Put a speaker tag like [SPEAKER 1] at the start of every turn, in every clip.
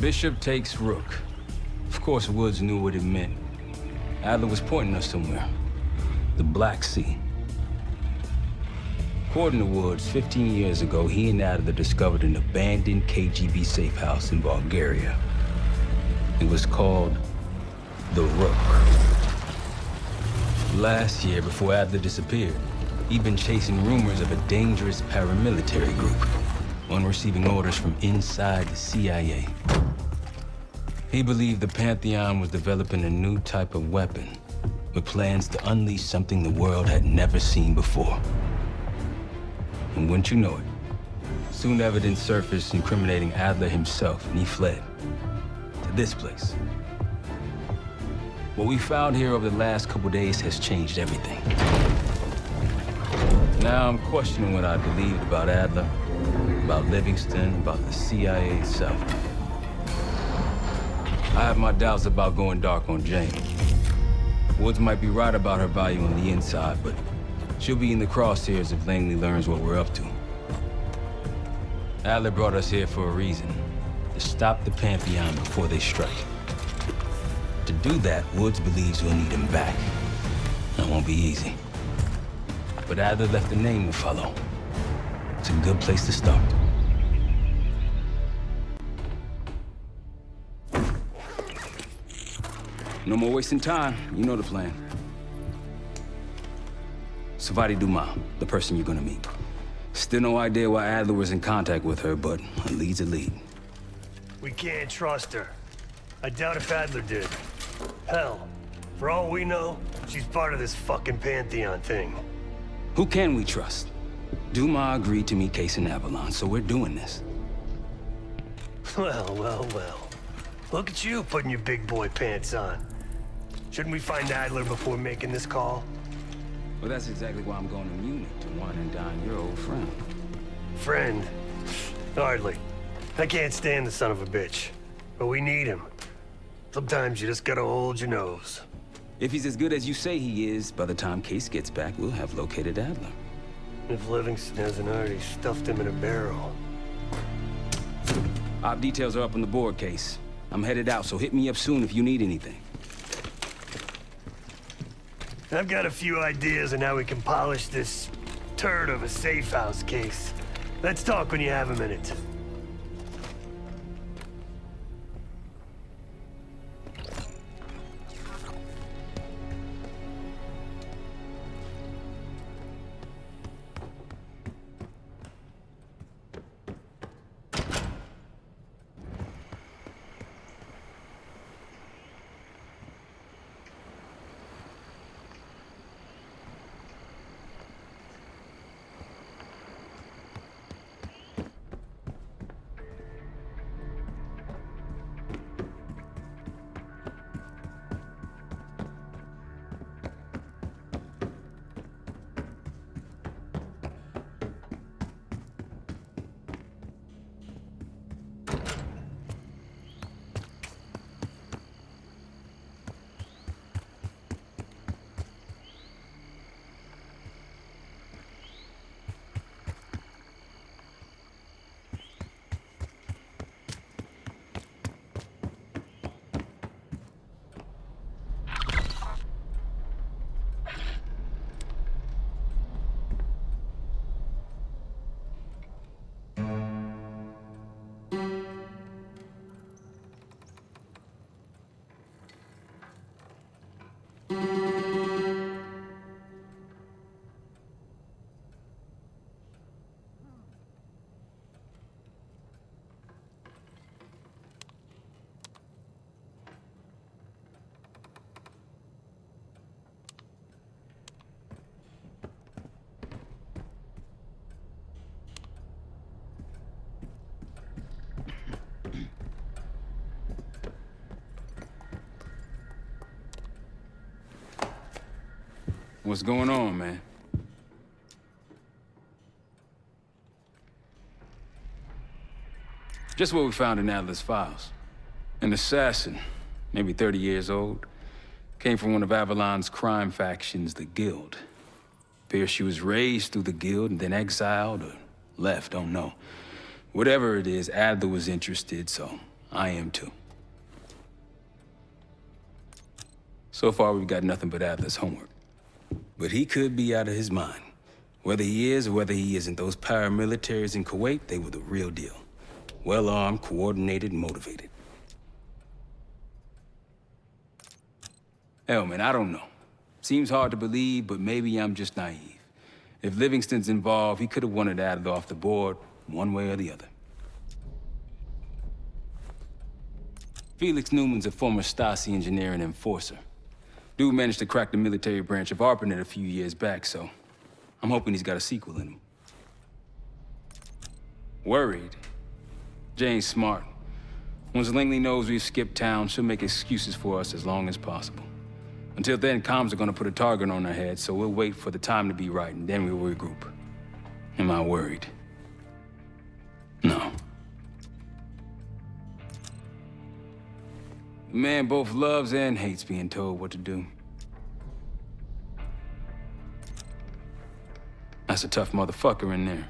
[SPEAKER 1] Bishop takes Rook. Of course, Woods knew what it meant. Adler was pointing us somewhere. The Black Sea. According to Woods, 15 years ago, he and Adler discovered an abandoned KGB safe house in Bulgaria. It was called the Rook. Last year, before Adler disappeared, he'd been chasing rumors of a dangerous paramilitary group, one receiving orders from inside the CIA. He believed the Pantheon was developing a new type of weapon, with plans to unleash something the world had never seen before. And wouldn't you know it, soon evidence surfaced incriminating Adler himself, and he fled to this place. What we found here over the last couple days has changed everything. Now I'm questioning what I believed about Adler, about Livingston, about the CIA itself. I have my doubts about going dark on Jane. Woods might be right about her value on the inside, but she'll be in the crosshairs if Langley learns what we're up to. Adler brought us here for a reason, to stop the Pantheon before they strike. To do that, Woods believes we'll need him back. That won't be easy. But Adler left a name to follow. It's a good place to start. No more wasting time. You know the plan. Savati Dumas, the person you're gonna meet. Still no idea why Adler was in contact with her, but a lead's a lead.
[SPEAKER 2] We can't trust her. I doubt if Adler did. Hell, for all we know, she's part of this fucking Pantheon thing.
[SPEAKER 1] Who can we trust? Dumas agreed to meet Case in Avalon, so we're doing this.
[SPEAKER 2] Well, well, well. Look at you putting your big boy pants on. Shouldn't we find Adler before making this call?
[SPEAKER 1] Well, that's exactly why I'm going to Munich, to wine and dine your old friend.
[SPEAKER 2] Friend? Hardly. I can't stand the son of a bitch. But we need him. Sometimes you just gotta hold your nose.
[SPEAKER 1] If he's as good as you say he is, by the time Case gets back, we'll have located Adler.
[SPEAKER 2] If Livingston hasn't already stuffed him in a barrel.
[SPEAKER 1] Op details are up on the board, Case. I'm headed out, so hit me up soon if you need anything.
[SPEAKER 2] I've got a few ideas on how we can polish this turd of a safe house case. Let's talk when you have a minute.
[SPEAKER 1] What's going on, man? Just what we found in Adler's files. An assassin, maybe 30 years old, came from one of Avalon's crime factions, the Guild. Appears she was raised through the Guild and then exiled or left, don't know. Whatever it is, Adler was interested, so I am too. So far, we've got nothing but Adler's homework. But he could be out of his mind. Whether he is or whether he isn't, those paramilitaries in Kuwait, they were the real deal. Well-armed, coordinated, and motivated. Hell, man, I don't know. Seems hard to believe, but maybe I'm just naive. If Livingston's involved, he could have wanted Adler off the board, one way or the other. Felix Newman's a former Stasi engineer and enforcer. Dude managed to crack the military branch of ARPANET a few years back, so I'm hoping he's got a sequel in him. Worried? Jane's smart. Once Langley knows we've skipped town, she'll make excuses for us as long as possible. Until then, comms are gonna put a target on our heads, so we'll wait for the time to be right, and then we'll regroup. Am I worried? No. The man both loves and hates being told what to do. That's a tough motherfucker in there.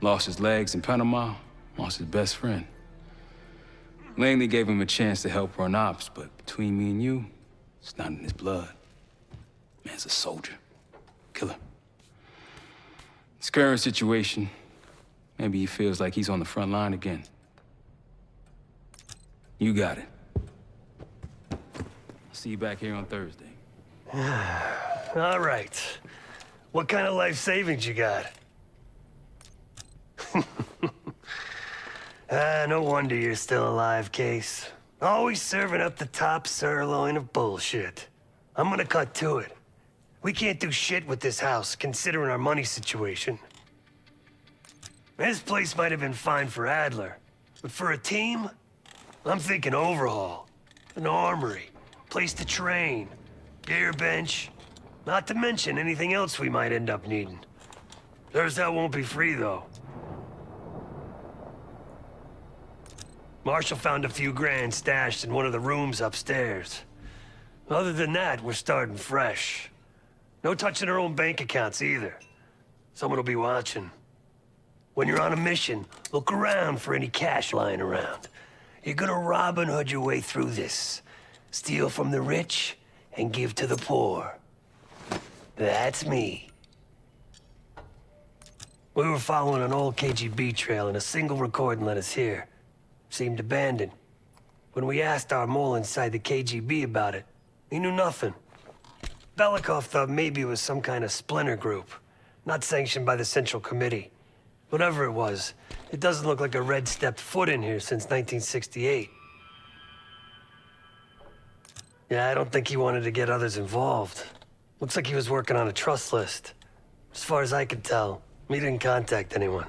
[SPEAKER 1] Lost his legs in Panama, lost his best friend. Langley gave him a chance to help run ops, but between me and you, it's not in his blood. Man's a soldier. Killer. His current situation, maybe he feels like he's on the front line again. You got it. I'll see you back here on Thursday.
[SPEAKER 2] All right. What kind of life savings you got? No wonder you're still alive, Case. Always serving up the top sirloin of bullshit. I'm gonna cut to it. We can't do shit with this house, considering our money situation. This place might have been fine for Adler, but for a team, I'm thinking overhaul. An armory, place to train, gear bench, not to mention anything else we might end up needing. That won't be free, though. Marshall found a few grand stashed in one of the rooms upstairs. Other than that, we're starting fresh. No touching our own bank accounts either. Someone will be watching. When you're on a mission, look around for any cash lying around. You're gonna Robin Hood your way through this. Steal from the rich and give to the poor. That's me. We were following an old KGB trail and a single recording led us here. Seemed abandoned. When we asked our mole inside the KGB about it, he knew nothing. Belikov thought maybe it was some kind of splinter group, not sanctioned by the Central Committee. Whatever it was, it doesn't look like a red stepped foot in here since 1968. Yeah, I don't think he wanted to get others involved. Looks like he was working on a trust list. As far as I could tell, he didn't contact anyone.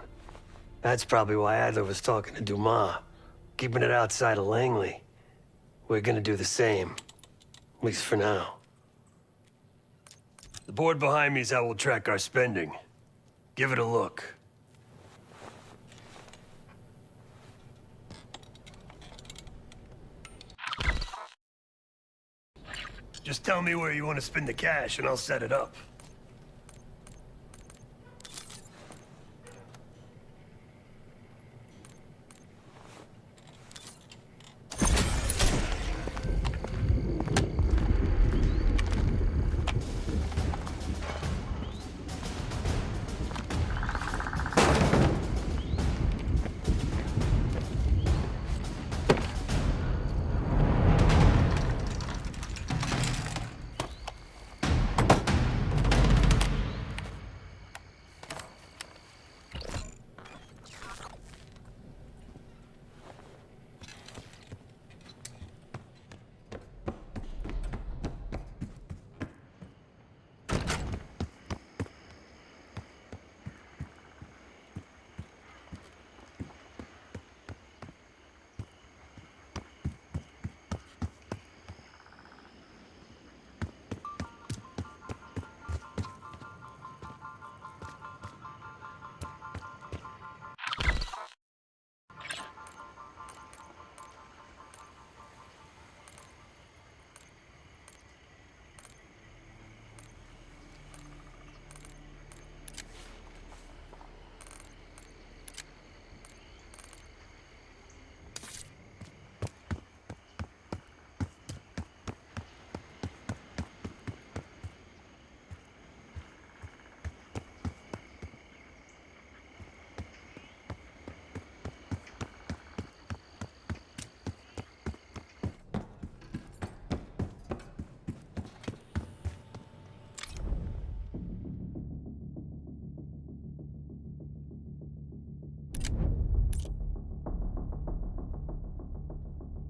[SPEAKER 2] That's probably why Adler was talking to Dumas, keeping it outside of Langley. We're gonna do the same, at least for now. The board behind me is how we'll track our spending. Give it a look. Just tell me where you want to spend the cash and I'll set it up.